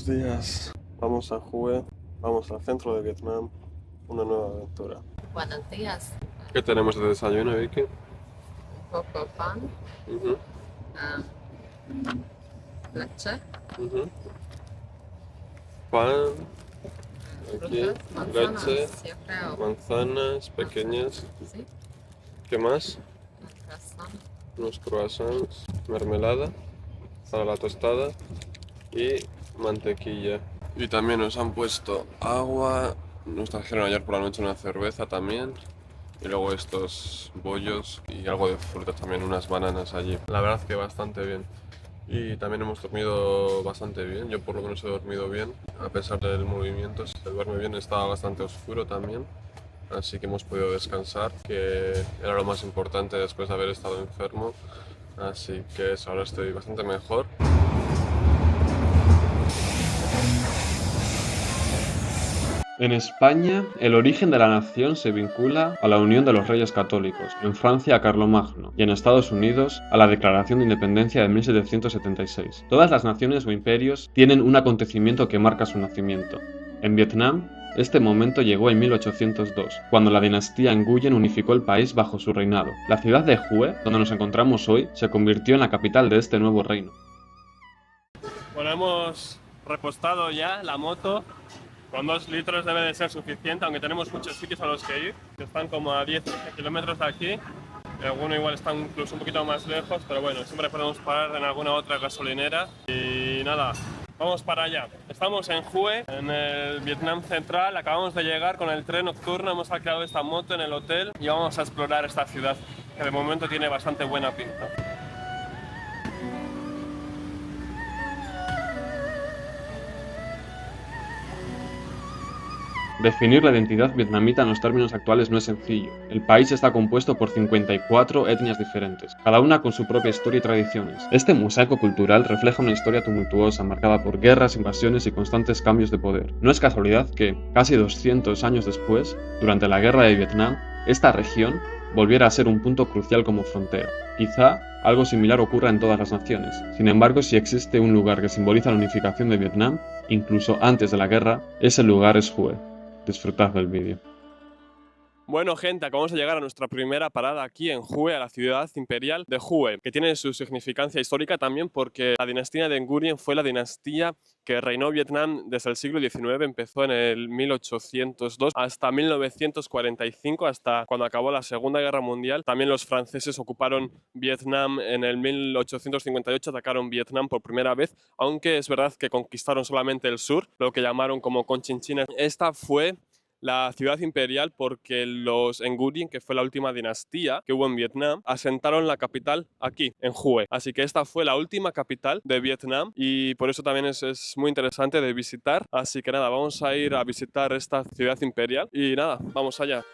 días. Vamos a Hue, vamos al centro de Vietnam, una nueva aventura. Buenos días. ¿Qué tenemos de desayuno, Vicky? Un poco pan, Ujú, ah, leche, ujú. Pan, aquí, frutas, leche, manzanas, yo creo. manzanas pequeñas. Sí, ¿Qué más? un croissant. Unos croissants, mermelada para la tostada y mantequilla. Y también nos han puesto agua, nos trajeron ayer por la noche una cerveza también. Y luego estos bollos y algo de fruta también, unas bananas allí. La verdad que bastante bien. Y también hemos dormido bastante bien, yo por lo menos he dormido bien. A pesar del movimiento, se duerme bien, estaba bastante oscuro también. Así que hemos podido descansar, que era lo más importante después de haber estado enfermo. Así que eso, ahora estoy bastante mejor. En España, el origen de la nación se vincula a la unión de los reyes católicos, en Francia a Carlomagno y en Estados Unidos a la Declaración de Independencia de 1776. Todas las naciones o imperios tienen un acontecimiento que marca su nacimiento. En Vietnam, este momento llegó en 1802, cuando la dinastía Nguyen unificó el país bajo su reinado. La ciudad de Hue, donde nos encontramos hoy, se convirtió en la capital de este nuevo reino. Bueno, hemos repostado ya la moto. Con 2 litros debe de ser suficiente, aunque tenemos muchos sitios a los que ir, que están como a 10 kilómetros de aquí. Alguno igual está incluso un poquito más lejos, pero bueno, siempre podemos parar en alguna otra gasolinera. Y nada, vamos para allá. Estamos en Hue, en el Vietnam Central. Acabamos de llegar con el tren nocturno, hemos alquilado esta moto en el hotel y vamos a explorar esta ciudad, que de momento tiene bastante buena pinta. Definir la identidad vietnamita en los términos actuales no es sencillo. El país está compuesto por 54 etnias diferentes, cada una con su propia historia y tradiciones. Este mosaico cultural refleja una historia tumultuosa marcada por guerras, invasiones y constantes cambios de poder. No es casualidad que, casi 200 años después, durante la Guerra de Vietnam, esta región volviera a ser un punto crucial como frontera. Quizá algo similar ocurra en todas las naciones. Sin embargo, si existe un lugar que simboliza la unificación de Vietnam, incluso antes de la guerra, ese lugar es Hue. Disfrutad del vídeo. Bueno, gente, acabamos de llegar a nuestra primera parada aquí en Hue, a la ciudad imperial de Hue, que tiene su significancia histórica también porque la dinastía de Nguyen fue la dinastía que reinó Vietnam desde el siglo XIX, empezó en el 1802 hasta 1945, hasta cuando acabó la Segunda Guerra Mundial. También los franceses ocuparon Vietnam en el 1858, atacaron Vietnam por primera vez, aunque es verdad que conquistaron solamente el sur, lo que llamaron como Conchinchina. Esta fue la ciudad imperial porque los Nguyen, que fue la última dinastía que hubo en Vietnam, asentaron la capital aquí, en Hue. Así que esta fue la última capital de Vietnam y por eso también es muy interesante de visitar. Así que nada, vamos a ir a visitar esta ciudad imperial y nada, vamos allá.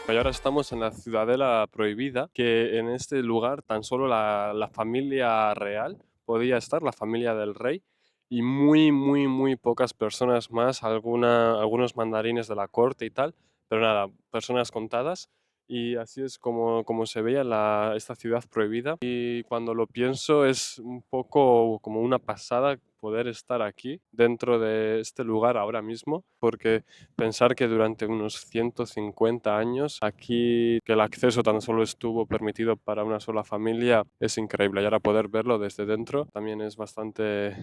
Y ahora estamos en la Ciudadela Prohibida, que en este lugar tan solo la familia real podía estar, la familia del rey, y muy pocas personas más, algunos mandarines de la corte y tal, pero nada, personas contadas. Y así es como se veía esta ciudad prohibida. Y cuando lo pienso es un poco como una pasada poder estar aquí, dentro de este lugar ahora mismo, porque pensar que durante unos 150 años aquí que el acceso tan solo estuvo permitido para una sola familia es increíble. Y ahora poder verlo desde dentro también es bastante,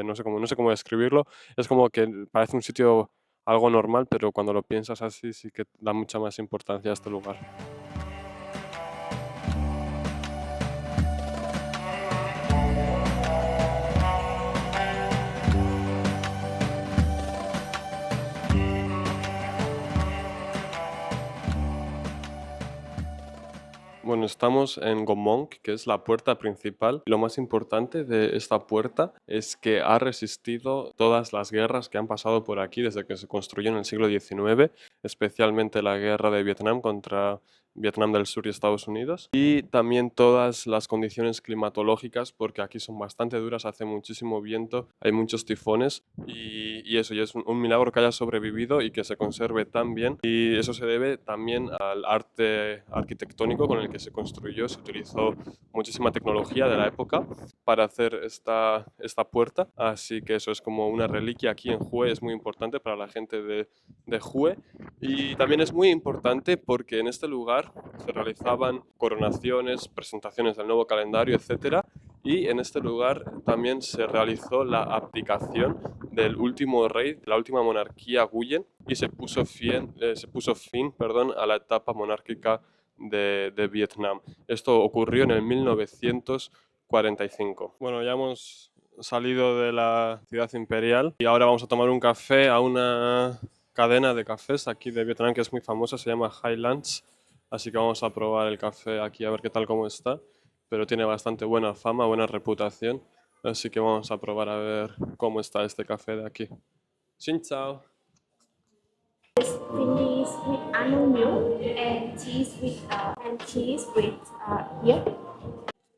no sé cómo describirlo. Es como que parece un sitio algo normal, pero cuando lo piensas así sí que da mucha más importancia a este lugar. Bueno, estamos en Gomong, que es la puerta principal. Lo más importante de esta puerta es que ha resistido todas las guerras que han pasado por aquí desde que se construyó en el siglo XIX, especialmente la guerra de Vietnam contra Vietnam del Sur y Estados Unidos, y también todas las condiciones climatológicas, porque aquí son bastante duras, hace muchísimo viento, hay muchos tifones y eso, y es un milagro que haya sobrevivido y que se conserve tan bien. Y eso se debe también al arte arquitectónico con el que se construyó. Se utilizó muchísima tecnología de la época para hacer esta puerta. Así que eso es como una reliquia aquí en Hue, es muy importante para la gente de Hue. Y también es muy importante porque en este lugar se realizaban coronaciones, presentaciones del nuevo calendario, etcétera. Y en este lugar también se realizó la abdicación del último rey, de la última monarquía Guyen, y se puso fin, perdón, a la etapa monárquica de Vietnam. Esto ocurrió en el 1945. Bueno, ya hemos salido de la ciudad imperial y ahora vamos a tomar un café a una cadena de cafés aquí de Vietnam que es muy famosa, se llama Highlands. Así que vamos a probar el café aquí a ver qué tal cómo está. Pero tiene bastante buena fama, buena reputación. Así que vamos a probar a ver cómo está este café de aquí. Xin chao. Finish with almond milk and cheese with yolk.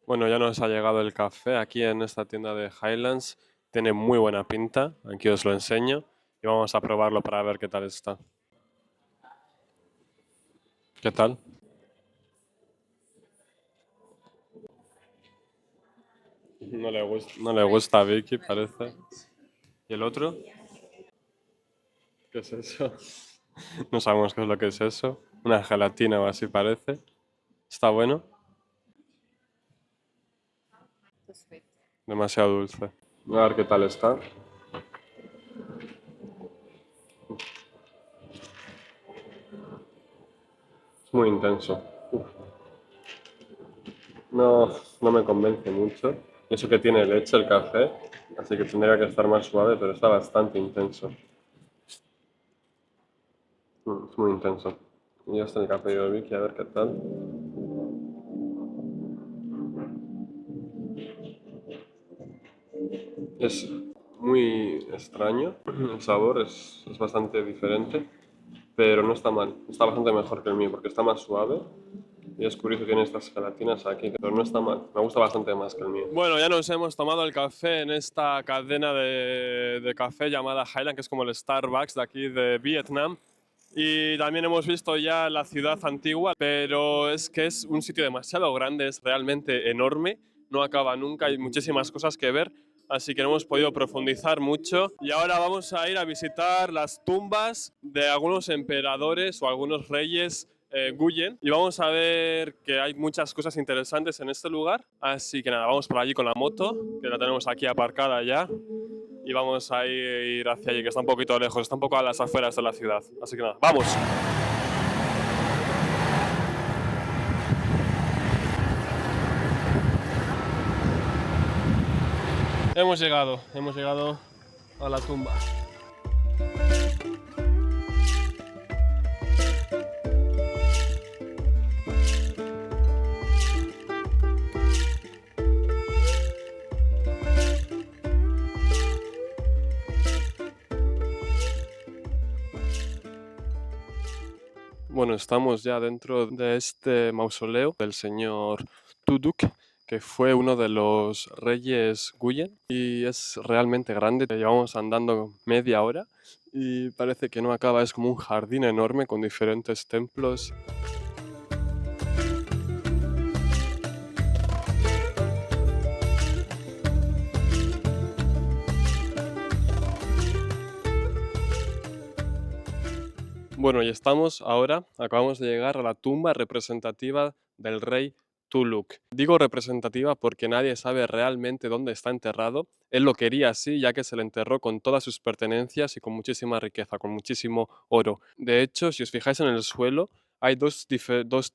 Bueno, ya nos ha llegado el café aquí en esta tienda de Highlands. Tiene muy buena pinta. Aquí os lo enseño. Y vamos a probarlo para ver qué tal está. ¿Qué tal? No le gusta a Vicky, parece. ¿Y el otro? ¿Qué es eso? No sabemos qué es lo que es eso. Una gelatina o así parece. ¿Está bueno? Too sweet. Demasiado dulce. A ver qué tal está. Es muy intenso. Uf. No, no me convence mucho. Eso que tiene leche el café, así que tendría que estar más suave, pero está bastante intenso. Es muy intenso. Y ya está el café de Vicky, a ver qué tal. Es muy extraño, el sabor es bastante diferente, pero no está mal. Está bastante mejor que el mío porque está más suave. Y es curioso, tiene estas gelatinas aquí, pero no está mal. Me gusta bastante más que el mío. Bueno, ya nos hemos tomado el café en esta cadena de café llamada Highland, que es como el Starbucks de aquí de Vietnam. Y también hemos visto ya la ciudad antigua, pero es que es un sitio demasiado grande, es realmente enorme, no acaba nunca, hay muchísimas cosas que ver, así que no hemos podido profundizar mucho. Y ahora vamos a ir a visitar las tumbas de algunos emperadores o algunos reyes Guyen y vamos a ver que hay muchas cosas interesantes en este lugar. Así que nada, vamos por allí con la moto, que la tenemos aquí aparcada ya. Y vamos a ir hacia allí, que está un poquito lejos, está un poco a las afueras de la ciudad. Así que nada, ¡vamos! Hemos llegado a la tumba. Bueno, estamos ya dentro de este mausoleo del señor Tuduk, que fue uno de los reyes Guyen y es realmente grande. Llevamos andando media hora y parece que no acaba. Es como un jardín enorme con diferentes templos. Bueno, y estamos ahora, acabamos de llegar a la tumba representativa del rey Tuluk. Digo representativa porque nadie sabe realmente dónde está enterrado. Él lo quería así, ya que se le enterró con todas sus pertenencias y con muchísima riqueza, con muchísimo oro. De hecho, si os fijáis en el suelo, hay dos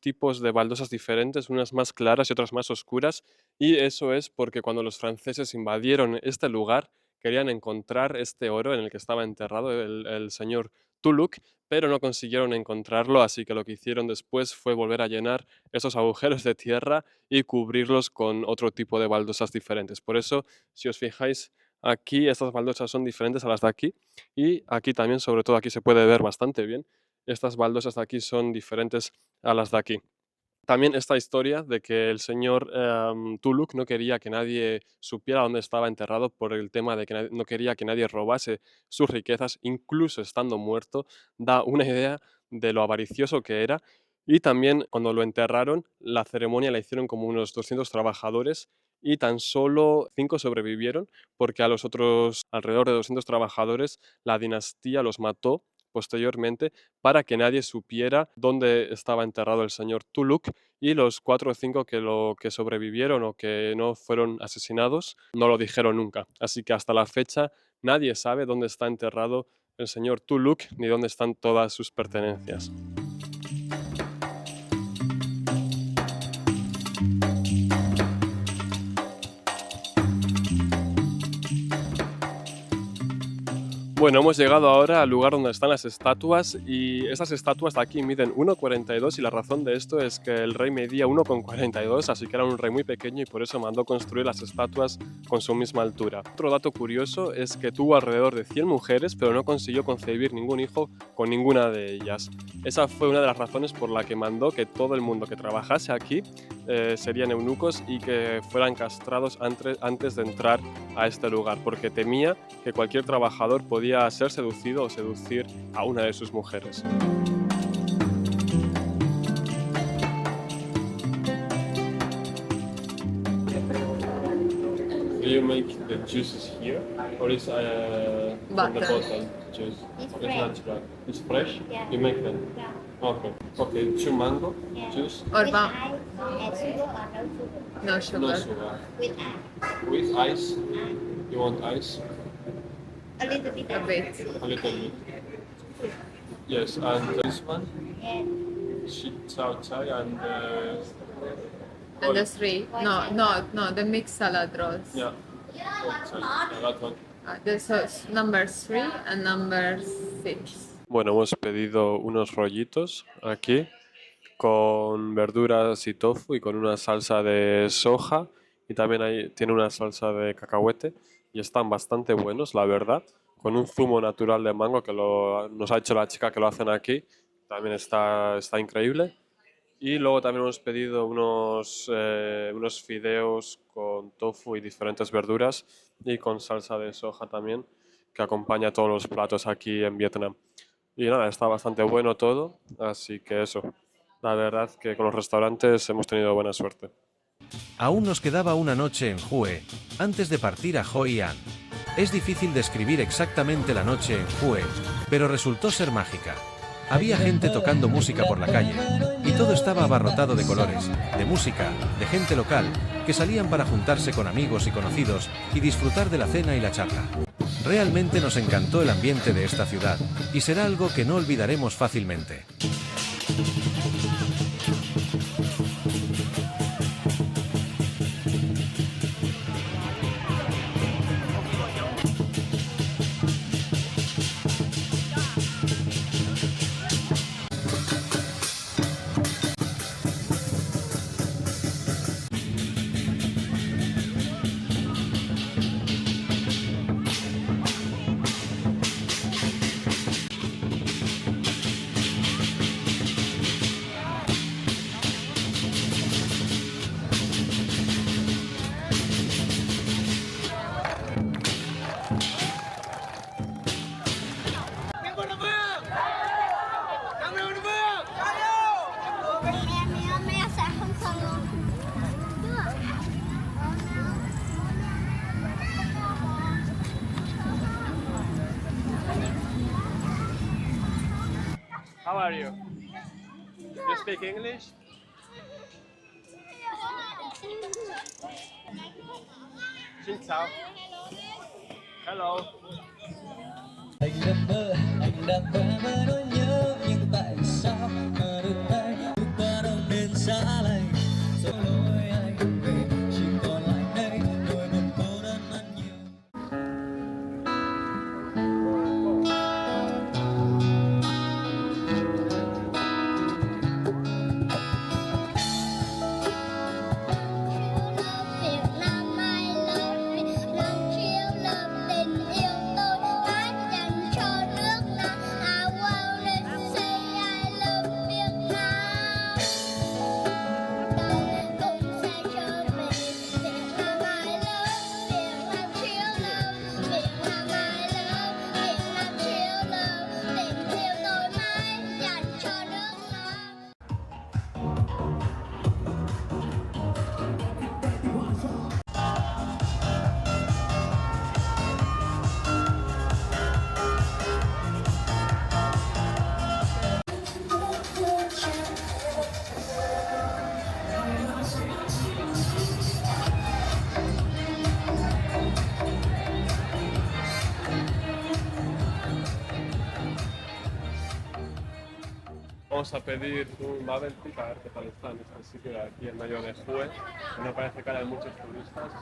tipos de baldosas diferentes, unas más claras y otras más oscuras, y eso es porque cuando los franceses invadieron este lugar, querían encontrar este oro en el que estaba enterrado el señor Tuluk, pero no consiguieron encontrarlo, así que lo que hicieron después fue volver a llenar esos agujeros de tierra y cubrirlos con otro tipo de baldosas diferentes. Por eso, si os fijáis, aquí estas baldosas son diferentes a las de aquí y aquí también, sobre todo aquí se puede ver bastante bien, estas baldosas de aquí son diferentes a las de aquí. También esta historia de que el señor Tuluk no quería que nadie supiera dónde estaba enterrado por el tema de que no quería que nadie robase sus riquezas, incluso estando muerto, da una idea de lo avaricioso que era. Y también cuando lo enterraron, la ceremonia la hicieron como unos 200 trabajadores y tan solo 5 sobrevivieron porque a los otros alrededor de 200 trabajadores la dinastía los mató posteriormente para que nadie supiera dónde estaba enterrado el señor Tuluk y los 4 o 5 que sobrevivieron o que no fueron asesinados no lo dijeron nunca. Así que hasta la fecha nadie sabe dónde está enterrado el señor Tuluk ni dónde están todas sus pertenencias. Bueno, hemos llegado ahora al lugar donde están las estatuas y esas estatuas de aquí miden 1,42 y la razón de esto es que el rey medía 1,42, así que era un rey muy pequeño y por eso mandó construir las estatuas con su misma altura. Otro dato curioso es que tuvo alrededor de 100 mujeres, pero no consiguió concebir ningún hijo con ninguna de ellas. Esa fue una de las razones por la que mandó que todo el mundo que trabajase aquí serían eunucos y que fueran castrados antes de entrar a este lugar, porque temía que cualquier trabajador podía ser seducido o seducir a una de sus mujeres. Do you make the juices here or is from the Bottle. bottle juice? It's It's fresh. natural. It's fresh? Yeah. You make them? Yeah. Okay. Okay, 2 mango Yeah. juice, Or With ba- ice and sugar or no sugar? no no sugar. sugar. With ice. With ice? You want ice? A little bit. A bit. A little bit. Yes, and this one? Yeah. Chow chai and And the three. No, the mixed salad rolls. yeah. Chow chai. Yeah, that one. This is number 3 and number 6. Bueno, hemos pedido unos rollitos aquí con verduras y tofu y con una salsa de soja y también ahí tiene una salsa de cacahuete y están bastante buenos, la verdad, con un zumo natural de mango que nos ha hecho la chica que lo hacen aquí, también está increíble. Y luego también hemos pedido unos fideos con tofu y diferentes verduras y con salsa de soja también, que acompaña todos los platos aquí en Vietnam. Y nada, está bastante bueno todo, así que eso. La verdad que con los restaurantes hemos tenido buena suerte. Aún nos quedaba una noche en Hue, antes de partir a Hoi An. Es difícil describir exactamente la noche en Hue, pero resultó ser mágica. Había gente tocando música por la calle, y todo estaba abarrotado de colores, de música, de gente local, que salían para juntarse con amigos y conocidos y disfrutar de la cena y la charla. Realmente nos encantó el ambiente de esta ciudad, y será algo que no olvidaremos fácilmente. Mẹ sẽ không sợ luôn. How are you? You speak English? Xin chào. Hello. Anh đã quen với nỗi nhớ nhưng tại sao mà đôi tay ta đâu nên xa lầy rồi lối anh về chỉ còn lại đây đôi một cô đơn ăn nhiều. Vamos a pedir un bubble tea para ver qué tal está en este sitio de aquí en medio de Hue, que no parece que haya muchos turistas.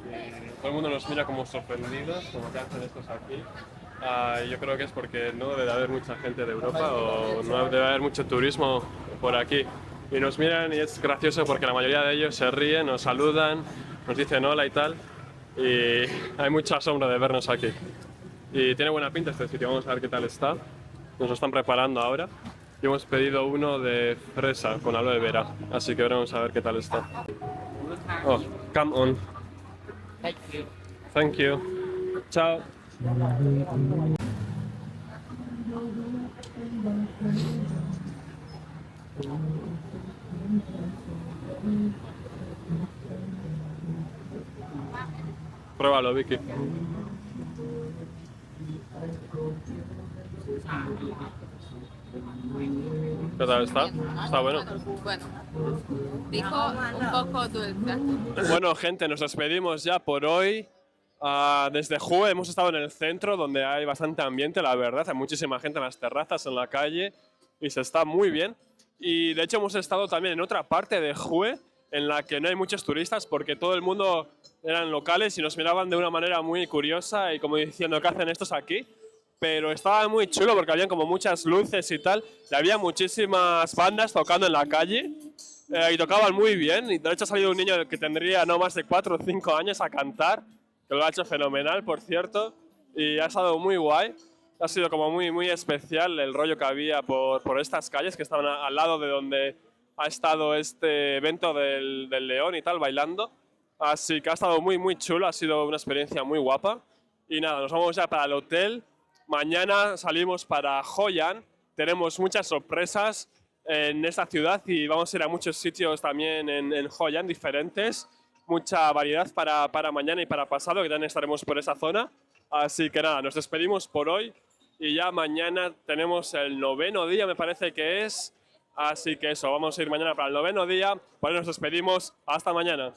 Y todo el mundo nos mira como sorprendidos, como que hacen estos aquí. Yo creo que es porque no debe haber mucha gente de Europa o no debe haber mucho turismo por aquí. Y nos miran y es gracioso porque la mayoría de ellos se ríen, nos saludan, nos dicen hola y tal. Y hay mucho asombro de vernos aquí. Y tiene buena pinta este sitio, vamos a ver qué tal está. Nos lo están preparando ahora. Y hemos pedido uno de fresa con aloe vera, así que veremos a ver qué tal está. Oh, come on. Thank you. Chao. Pruébalo, Vicky. ¿Qué tal está? ¿Está bueno? Bueno, dijo un poco dulce. Bueno, gente, nos despedimos ya por hoy. Desde Hue hemos estado en el centro, donde hay bastante ambiente, la verdad. Hay muchísima gente en las terrazas, en la calle, y se está muy bien. Y de hecho hemos estado también en otra parte de Hue, en la que no hay muchos turistas, porque todo el mundo eran locales y nos miraban de una manera muy curiosa y como diciendo, ¿qué hacen estos aquí? Pero estaba muy chulo porque habían como muchas luces y tal. Y había muchísimas bandas tocando en la calle y tocaban muy bien. Y de hecho ha salido un niño que tendría no más de 4 o 5 años a cantar, que lo ha hecho fenomenal, por cierto. Y ha estado muy guay. Ha sido como muy especial el rollo que había por estas calles que estaban al lado de donde ha estado este evento del León y tal, bailando. Así que ha estado muy chulo, ha sido una experiencia muy guapa. Y nada, nos vamos ya para el hotel. Mañana salimos para Hoi An. Tenemos muchas sorpresas en esta ciudad y vamos a ir a muchos sitios también en Hoi An diferentes. Mucha variedad para mañana y para pasado, que también estaremos por esa zona. Así que nada, nos despedimos por hoy y ya mañana tenemos el 9º día, me parece que es. Así que eso, vamos a ir mañana para el 9º día. Pues nos despedimos. Hasta mañana.